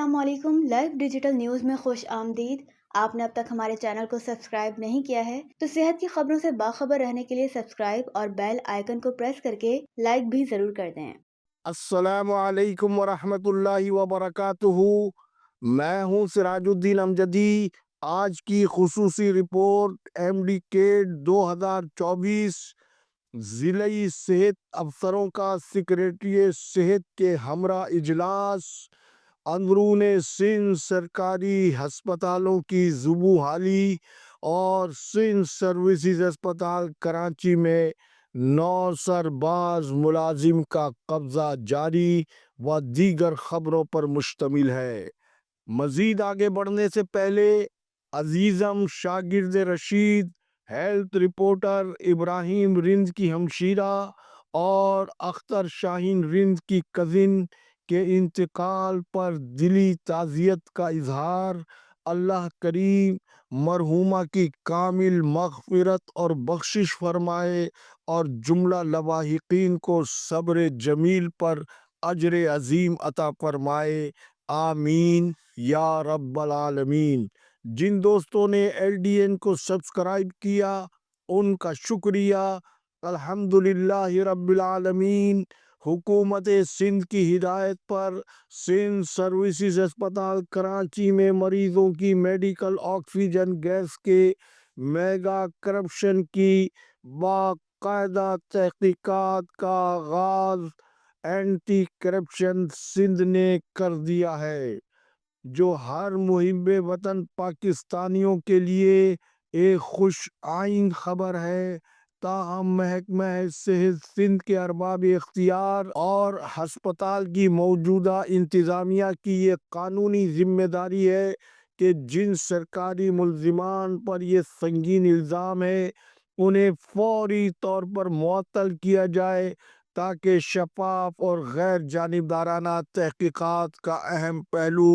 السلام علیکم، life digital news میں خوش آمدید۔ آپ نے اب تک ہمارے چینل کو سبسکرائب نہیں کیا ہے تو صحت کی خبروں سے باخبر رہنے کے لیے سبسکرائب اور بیل آئیکن کو پریس کر کے لائک بھی ضرور کر دیں۔ السلام علیکم ورحمۃ اللہ وبرکاتہ۔ میں ہوں سراج الدین امجدی۔ آج کی خصوصی رپورٹ MDCAT 2024 ضلعی صحت افسروں کا سکریٹریٹ صحت کے ہمراہ اجلاس، اندرون سندھ سرکاری ہسپتالوں کی زبوں حالی اور سندھ سروسز اسپتال کراچی میں 9 سرباز ملازم کا قبضہ جاری و دیگر خبروں پر مشتمل ہے۔ مزید آگے بڑھنے سے پہلے عزیزم شاگرد رشید، ہیلتھ رپورٹر ابراہیم رند کی ہمشیرہ اور اختر شاہین رند کی کزن کے انتقال پر دلی تعزیت کا اظہار۔ اللہ کریم مرحومہ کی کامل مغفرت اور بخشش فرمائے اور جملہ لواحقین کو صبر جمیل پر اجر عظیم عطا فرمائے، آمین یا رب العالمین۔ جن دوستوں نے LDN کو سبسکرائب کیا ان کا شکریہ۔ الحمدللہ رب العالمین۔ حکومت سندھ کی ہدایت پر سندھ سروسز اسپتال کراچی میں مریضوں کی میڈیکل آکسیجن گیس کے میگا کرپشن کی باقاعدہ تحقیقات کا آغاز اینٹی کرپشن سندھ نے کر دیا ہے، جو ہر محب وطن پاکستانیوں کے لیے ایک خوش آئند خبر ہے۔ تاہم محکمہ صحت سندھ کے ارباب اختیار اور ہسپتال کی موجودہ انتظامیہ کی یہ قانونی ذمہ داری ہے کہ جن سرکاری ملزمان پر یہ سنگین الزام ہے انہیں فوری طور پر معطل کیا جائے تاکہ شفاف اور غیر جانبدارانہ تحقیقات کا اہم پہلو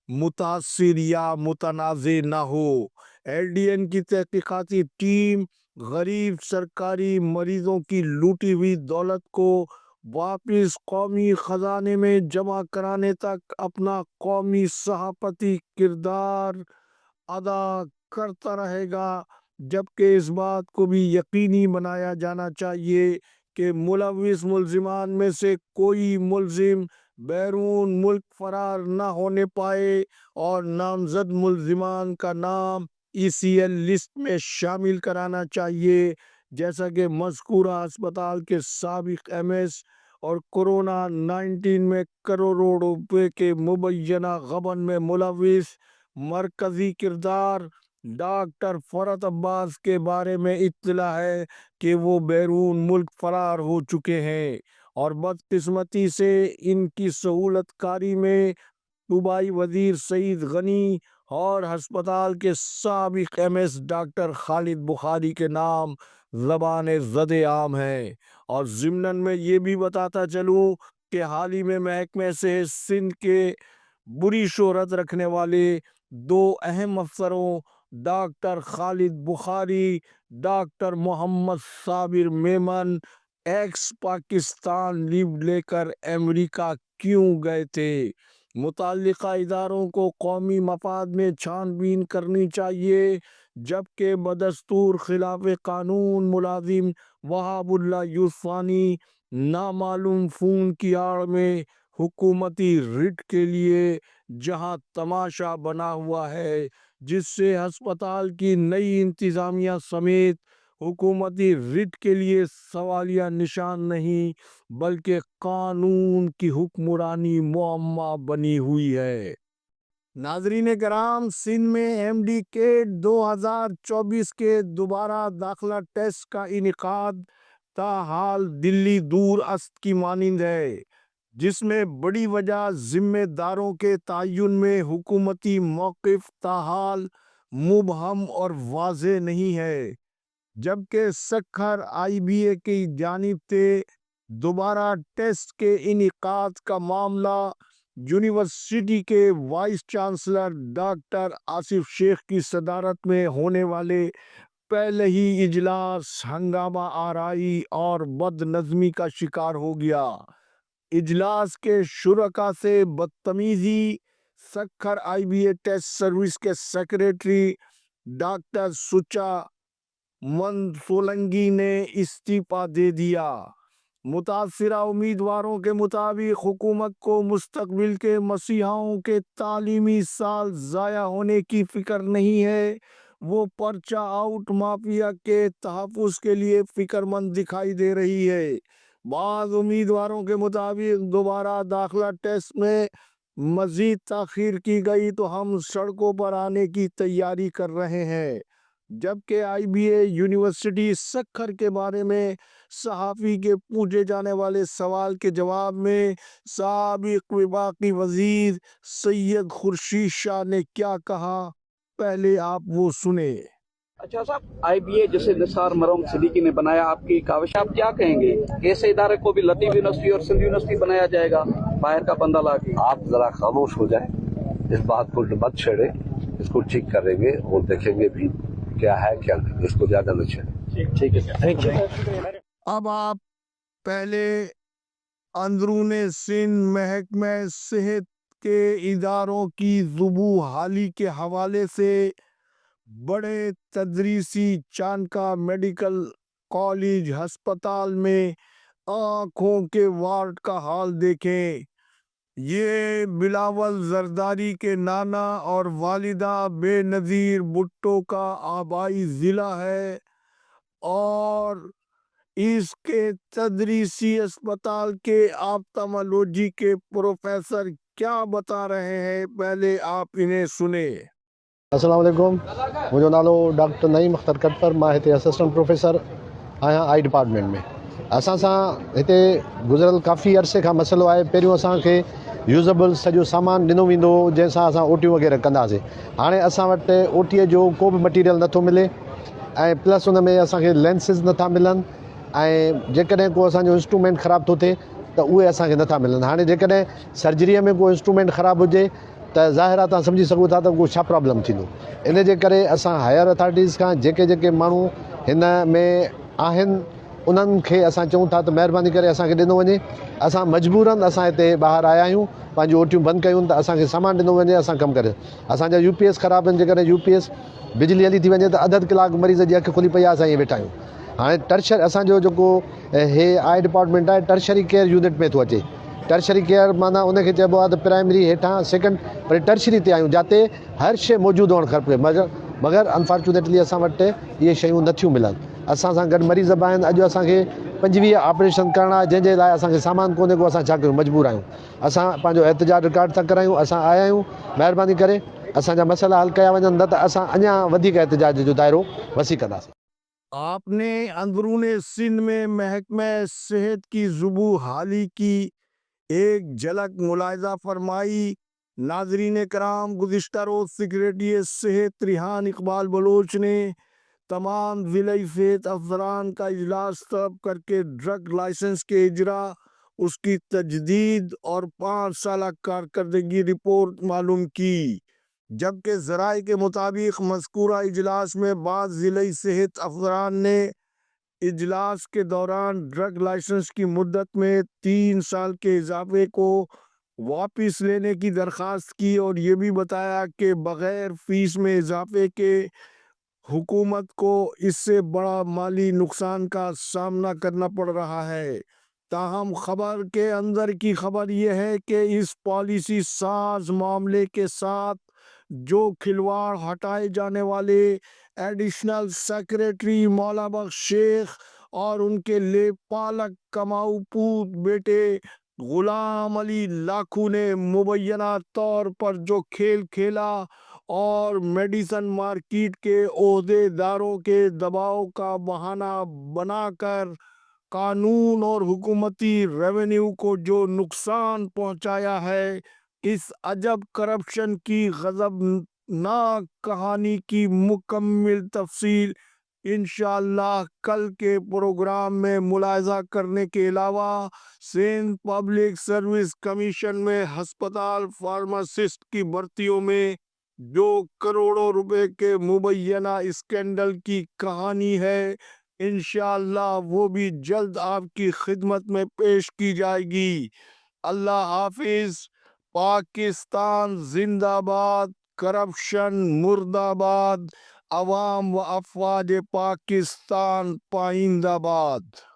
متاثر یا متنازع نہ ہو۔ LDN کی تحقیقاتی ٹیم غریب سرکاری مریضوں کی لوٹی ہوئی دولت کو واپس قومی خزانے میں جمع کرانے تک اپنا قومی صحافتی کردار ادا کرتا رہے گا، جبکہ اس بات کو بھی یقینی بنایا جانا چاہیے کہ ملوث ملزمان میں سے کوئی ملزم بیرون ملک فرار نہ ہونے پائے اور نامزد ملزمان کا نام ECL لسٹ میں شامل کرانا چاہیے، جیسا کہ مذکورہ اسپتال کے سابق MS اور کورونا 19 میں کروڑوں روپے کے مبینہ غبن میں ملوث مرکزی کردار ڈاکٹر فرحت عباس کے بارے میں اطلاع ہے کہ وہ بیرون ملک فرار ہو چکے ہیں، اور بدقسمتی سے ان کی سہولت کاری میں صوبائی وزیر سعید غنی اور ہسپتال کے سابق MS ڈاکٹر خالد بخاری کے نام زبان زد عام ہیں۔ اور ضمناً میں یہ بھی بتاتا چلوں کہ حال ہی میں محکمہ صحت سندھ کے بری شہرت رکھنے والے 2 اہم افسروں ڈاکٹر خالد بخاری، ڈاکٹر محمد صابر میمن ایکس پاکستان لیو لے کر امریکہ کیوں گئے تھے۔ متعلقہ اداروں کو قومی مفاد میں چھان بین کرنی چاہیے، جبکہ بدستور خلاف قانون ملازم وہاب اللہ یوسفانی نامعلوم فون کی آڑ میں حکومتی رٹ کے لیے جہاں تماشا بنا ہوا ہے، جس سے ہسپتال کی نئی انتظامیہ سمیت حکومتی رٹ کے لیے سوالیہ نشان نہیں بلکہ قانون کی حکمرانی معمہ بنی ہوئی ہے۔ ناظرین کرام، سندھ میں MDCAT 2024 کے دوبارہ داخلہ ٹیسٹ کا انعقاد تاحال دلی دور است کی مانند ہے، جس میں بڑی وجہ ذمہ داروں کے تعین میں حکومتی موقف تاحال مبہم اور واضح نہیں ہے، جبکہ سکھر IBA کی جانب سے دوبارہ ٹیسٹ کے انعقاد کا معاملہ یونیورسٹی کے وائس چانسلر ڈاکٹر آصف شیخ کی صدارت میں ہونے والے پہلے ہی اجلاس ہنگامہ آرائی اور بد نظمی کا شکار ہو گیا۔ اجلاس کے شرکاء سے بدتمیزی، सखर IBA टेस्ट सर्विस के सेक्रेटरी डॉक्टर सुचा मंद सोलंकी ने इस्तीफा दे दिया। मुतासिरा उम्मीदवारों के मुताबिक हुकूमत को मुस्तकबिल के मसीहाओं के तालीमी साल ज़ाया होने की फिक्र नहीं है। वो पर्चा आउट माफिया के तहफ़्फ़ुज़ के लिए फ़िक्रमंद दिखाई दे रही है। बाज़ उम्मीदवारों के मुताबिक दोबारा दाखिला टेस्ट में मज़ीद ताख़ीर की गई तो हम सड़कों पर आने की तैयारी कर रहे हैं। जबकि IBA यूनिवर्सिटी सखर के बारे में सहाफ़ी के पूछे जाने वाले सवाल के जवाब में साबिक़ वफाकी वज़ीर सैयद खुर्शीद शाह ने क्या कहा, पहले आप वो सुने। अच्छा साहब, IBA जैसे निसार मरहूम सिद्दीकी ने बनाया, आपकी काविश आप क्या कहेंगे? ऐसे इदारे को भी लतीफ़ यूनिवर्सिटी और सिंध यूनिवर्सिटी बनाया जाएगा बाहर का बंदा ला के? आप जरा खामोश हो जाए, इस बात को मत छेड़े, इसको ठीक करेंगे और देखेंगे भी क्या है क्या नहीं, इसको ज्यादा न छेड़े। ठीक है, थैंक यू। अब आप पहले अंदरूने सिंध महकमे सेहत के इदारों की ज़ुबू हाली के हवाले से बड़े तदरीसी चानका मेडिकल कॉलेज हस्पताल में आँखों के वार्ड का हाल देखें। ये बिलावल जरदारी के नाना और वालिदा बेनज़ीर भुट्टो का आबाई ज़िला है और इसके तदरीसी अस्पताल के ऑप्थेल्मोलॉजी के प्रोफेसर क्या बता रहे हैं, पहले आप इन्हें सुने। अस्सलाम वालेकुम, मुंहिंजो नालो डॉक्टर नईम अख्तर कटपर, मां हिते असिस्टेंट प्रोफेसर आहियां आई डिपार्टमेंट में। असां सां हिते गुज़िरियल काफ़ी अरसे खां मसइलो आहे। पहिरियों असांखे यूज़ेबल सॼो सामान ॾिनो वेंदो हो जंहिंसां असां ओटियूं वग़ैरह कंदासीं। हाणे असां वटि ओटीअ जो को बि मटीरियल नथो मिले ऐं प्लस उन में असांखे लेंसिस नथा मिलनि ऐं जेकॾहिं को असांजो इंस्ट्रूमेंट ख़राबु थो थिए त उहे असांखे नथा मिलनि। हाणे जेकॾहिं सर्जरीअ में को इंस्ट्रूमेंट ख़राबु हुजे त ज़ाहिर आहे तव्हां सम्झी सघो था त उहो छा प्रॉब्लम थींदो। इन जे करे असां हायर अथॉरिटीज़ खां जेके माण्हू हिन में आहिनि उन्हनि खे असां चऊं था त महिरबानी करे असांखे ॾिनो वञे। असां मजबूरन असां हिते ॿाहिरि आया आहियूं, पंहिंजूं ओटियूं बंदि कयूं त असांखे सामान ॾिनो वञे, असां कमु करे। असांजा UPS ख़राबु आहिनि, जेकॾहिं UPS बिजली हली थी वञे त अधु कलाक मरीज़ जी अखि खुली पई आहे, असां ईअं वेठा आहियूं। हाणे टर्शर असांजो जेको हे आई डिपार्टमेंट आहे टर्शरी केयर यूनिट में थो अचे। टर्शरी केयर माना उनखे चइबो आहे त प्राइमरी हेठां सेकेंड वरी टर्शरी ते आहियूं, जिते हर शइ मौजूदु हुअणु खपे। मगर अनफॉर्चुनेटली असां वटि इहे शयूं नथियूं मिलनि। असां सां गॾु मरीज़ बि आहिनि। अॼु असांखे 25 ऑपरेशन करणा आहे, जंहिंजे लाइ असांखे सामान कोन्हे को, असां छा कयूं, मजबूर आहियूं। असां पंहिंजो एहतिजाज रिकॉर्ड था करायूं, असां आया आहियूं, महिरबानी करे असांजा मसइला हल कया वञनि, न त असां अञा वधीक एहतिजाज जो दायरो वसी कंदासीं। आपने अंदरूने सिंध में महकमे सेहत की ज़ुबू हाली की एक झलक मुलाहिजा फरमाई। नाजरीन कराम, गुज़िश्ता रोज़ सेक्रेटरी सेहत रिहान इकबाल बलोच ने तमाम ज़िले सेहत अफसरान का इजलास तलब करके ड्रग लाइसेंस के इजरा, उसकी तजदीद और 5 साल कारकर्दगी रिपोर्ट मालूम की। जबकि ज़राए के मुताबिक मज़कूरा इजलास में बाद ज़िले सेहत अफसरान ने इजलास के दौरान ड्रग लाइसेंस की मुद्दत में 3 साल के इजाफे को वापस लेने की दरख्वास्त की और ये भी बताया कि बग़ैर फीस में इजाफे के हुकूमत को इससे बड़ा माली नुकसान का सामना करना पड़ रहा है। ताहम खबर के अंदर की खबर यह है कि इस पॉलिसी साज मामले के साथ जो खिलवाड़ हटाए जाने वाले एडिशनल सेक्रेटरी मौला बख्श शेख और उनके लेपालक कमाऊ पूत बेटे गुलाम अली लाखू ने मुबैना तौर पर जो खेल खेला और मेडिसन मार्केट के ओहदेदारों के दबाव का बहाना बनाकर कानून और हुकूमती रेवेन्यू को जो नुकसान पहुंचाया है, इस अजब करप्शन की गजबनाक कहानी की मुकम्मल तफसील इंशाअल्लाह कल के प्रोग्राम में मुलाहिजा करने के अलावा सिंध पब्लिक सर्विस कमीशन में हस्पताल फार्मासिस्ट की भर्तियों में जो करोड़ों रुपए के मुबैना स्कैंडल की कहानी है, इंशाअल्लाह वो भी जल्द आपकी खिदमत में पेश की जाएगी। अल्लाह हाफिज। پاکستان زندہ باد، کرپشن مردہ باد، عوام و افواج پاکستان پائندہ باد۔